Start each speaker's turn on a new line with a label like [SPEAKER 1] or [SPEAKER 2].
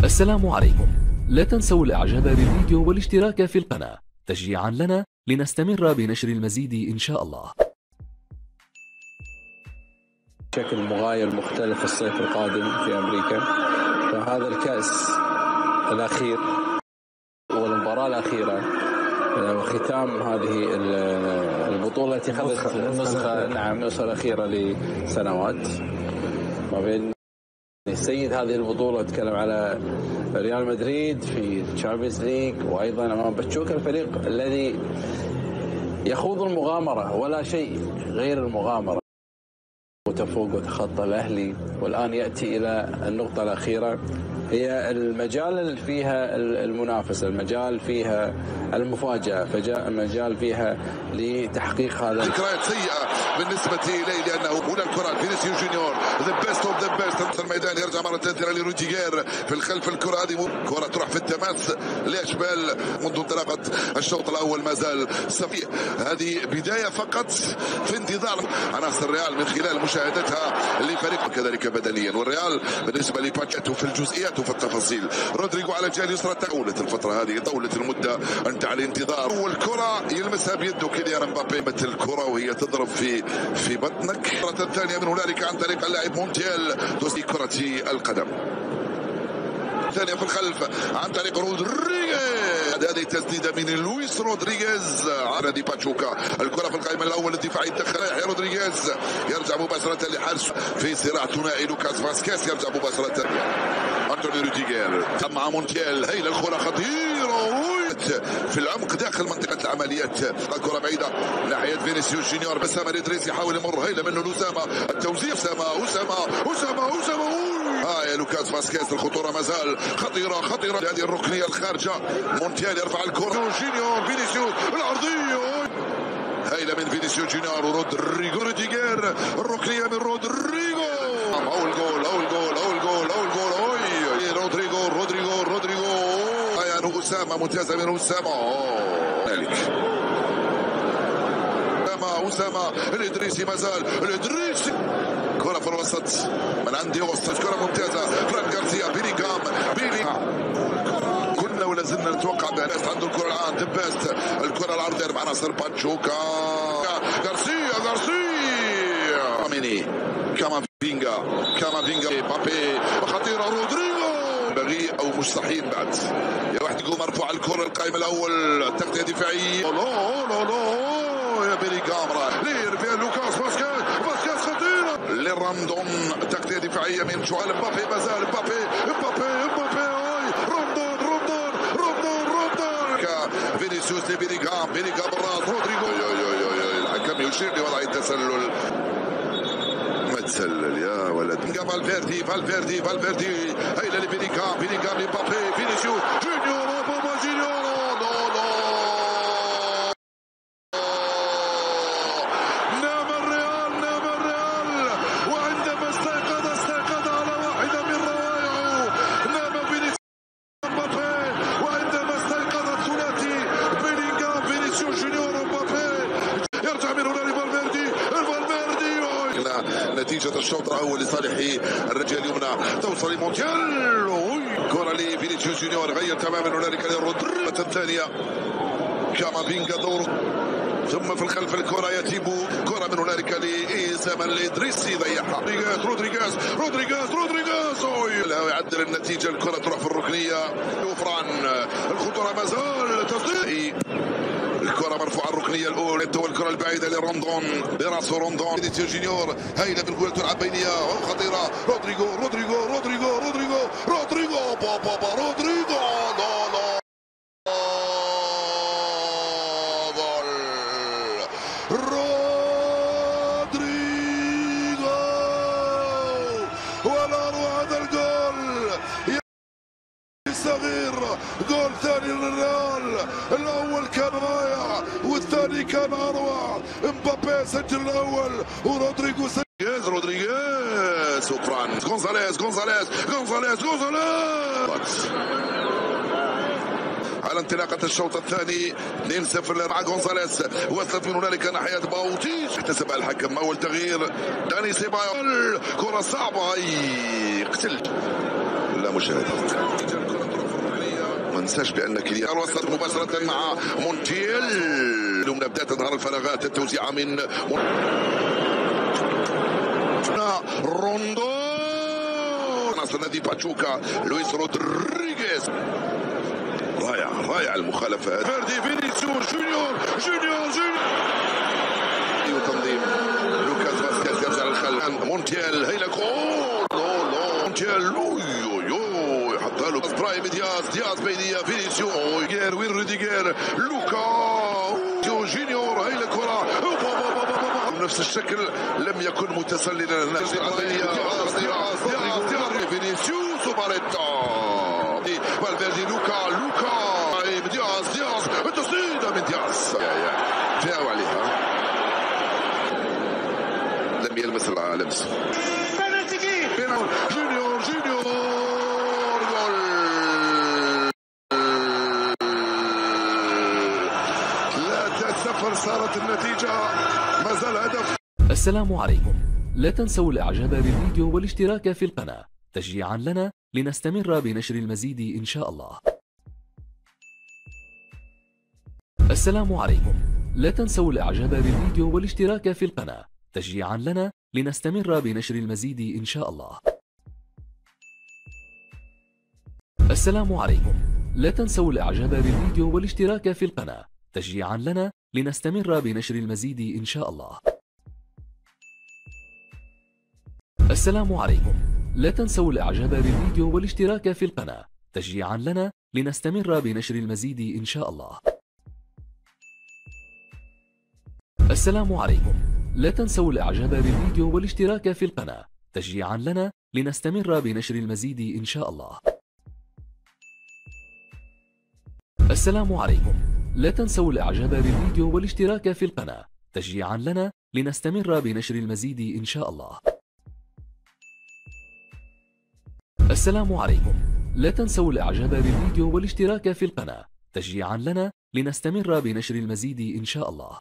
[SPEAKER 1] السلام عليكم. لا تنسوا الاعجاب بالفيديو والاشتراك في القناة تشجيعا لنا لنستمر بنشر المزيد ان شاء الله.
[SPEAKER 2] بشكل مغاير مختلف الصيف القادم في أمريكا، فهذا الكأس الأخير والمباراة الأخيرة وختام هذه البطولة التي خذت النسخة الأخيرة لسنوات ما بين السيد هذه البطولة. أتكلم على ريال مدريد في الشامبيونز ليج، وأيضا أمام باتشوكا الفريق الذي يخوض المغامرة ولا شيء غير المغامرة، وتفوق وتخطى الأهلي، والآن يأتي إلى النقطة الأخيرة، هي المجال فيها المنافسة، المجال فيها المفاجأة، المجال فيها لتحقيق هذا.
[SPEAKER 3] ذكريات سيئة بالنسبة إليه لأنه هنا الكرة فينيسيو جونيور ذا بيست اوف ذا بيست. الميدان يرجع مرة ثانية لروديجير في الخلف. الكرة هذه كرة تروح في التماس لأشبال منذ انطلاقة الشوط الأول، ما زال صفي. هذه بداية فقط في انتظار عناصر الريال من خلال مشاهدتها لفريق كذلك بدنيا، والريال بالنسبة لباكيتو في الجزئيات وفي التفاصيل. رودريجو على الجهة اليسرى، طولت الفترة هذه، طولت المدة أنت على الانتظار، والكرة يلمسها بيده كيليان امبابي، مثل الكرة وهي تضرب في بطنك. مرة ثانية من هنالك عن طريق اللاعب مونتيل دوسي كرة القدم ثانية في الخلف عن طريق رودريغيز. هذه تسديدة من لويس رودريغيز على دي باتشوكا. الكرة في القائمة الأول الدفاعي يدخل يحيى رودريغيز، يرجع مباشرة لحارس في صراع ثنائي لوكاس فاسكيز، يرجع مباشرة أنتوني روديغير مع مونتيل. هي الكرة خطيرة في العمق داخل منطقة العمليات. الكرة بعيدة ناحية فينيسيوس جونيور، بسام الإدريس يحاول يمر، هيلا منه لأسامة، التوزيع أسامة يا لوكاس فاسكيز. الخطورة مازال خطيرة هذه الركنية الخارجة. مونتيال يرفع الكرة، جونيور فينيسيوس العرضية، هيلا من فينيسيوس جونيور ورودريغو روديغير. الركنية من رودريغو، أول جول رودريغو أسامة، ممتازة من أسامة. أسامة الإدريسي، مازال الإدريسي، كرة في الوسط من عندي وسط، كرة ممتازة. فرانك غارسيا، بيلينغهام. كنا ولا زلنا نتوقع بأنس عنده الكرة الآن ذا بيست. الكرة العرضية مع ناصر باتشوكا، غارسيا ميني، كامافينجا بابي، خطيرة رودريغو، بغي أو مستحيل بعد. يا واحد يقول مرفوع الكرة القائم الأول، التغطية دفاعية، يا بيلينغهام ليرفع لوكاس فاسكيز خطيرة لراندون، تغطية دفاعية من جوال مبابي، مازال مبابي روندون فينيسيوس لبيلينغهام بالراس، رودريغو الحكم يشير لوضع التسلل. ما تسلل يا ولد. فالفيردي هيلا لبيلينغهام لمبابي، فينيسيوس جونيور، نام الريال وعندما استيقظ على واحدة من روائعه. نام فينيسيوس مبابي وعندما استيقظ الثلاثي بيلينغهام فينيسيوس جونيور مبابي. يرجع من هنا لفالفيردي نتيجة الشوط الأول لصالح الرجال اليمنى، توصل لمونتيال، كرة لفينيسيوس جونيور، غير تماما هنالك لرودريغو الثانية. كامافينجا دوره، ثم في الخلف الكرة يتيبو، كرة من هنالك لإسامة الإدريسي، ضيعها رودريغيز يعدل النتيجة. الكرة تروح في الركنية، وفران الخطورة مازال تصديق. الكرة مرفوعة الركنية الأولى، الكرة البعيدة لروندون، براسه روندون، فينيسيوس جونيور، هيلا بالكرة تلعب بينية خطيرة. رودريغو ولا روع هذا الجول صغير. جول ثاني للريال، الأول كان رائع والثاني كان أروع. مبابي سجل الأول ورودريغو سجل. رودريغيز وفران غونزاليز على انطلاقة الشوط الثاني 2-0 مع غونزاليز. وصلت من هنالك ناحية باوتيش، احتسب الحكم أول تغيير داني سيبايوس. كرة صعبة قتل لا مشاهدة. تنساش بان كيليان وصل مباشره مع مونتيل. من بدايه تظهر الفراغات، التوزيعه من روندو، ناصر نادي باتشوكا لويس رودريغيز. رائع المخالفات. فيردي فينيسيوس جونيور تنظيم لوكاس فاسكيز يرجع للخلف. مونتيل هيلا جول مونتيل حطها له برايم دياز بينيه فينيسيوس وين روديغير لوكا جونيور هيلا كرة بنفس الشكل لم يكن متسللا هنا. دياز فينيسيوس وباريتا فالفيردي لوكا دياز التصديد من دياز فاو عليها، لم يلمس لمس. جونيور جول 3-0 صارت النتيجة، ما زال هدف.
[SPEAKER 1] السلام عليكم، لا تنسوا الاعجاب بالفيديو والاشتراك في القناة تشجيعا لنا لنستمر بنشر المزيد إن شاء الله. السلام عليكم، لا تنسوا الاعجاب بالفيديو والاشتراك في القناة تشجيعا لنا لنستمر بنشر المزيد إن شاء الله. السلام عليكم، لا تنسوا الاعجاب بالفيديو والاشتراك في القناة تشجيعا لنا لنستمر بنشر المزيد إن شاء الله. السلام عليكم، لا تنسوا الاعجاب بالفيديو والاشتراك في القناة تشجيعا لنا لنستمر بنشر المزيد إن شاء الله. السلام عليكم، لا تنسوا الاعجاب بالفيديو والاشتراك في القناة تشجيعا لنا لنستمر بنشر المزيد إن شاء الله. السلام عليكم، لا تنسوا الاعجاب بالفيديو والاشتراك في القناة تشجيعا لنا لنستمر بنشر المزيد إن شاء الله. السلام عليكم، لا تنسوا الاعجاب بالفيديو والاشتراك في القناة تشجيعا لنا لنستمر بنشر المزيد إن شاء الله.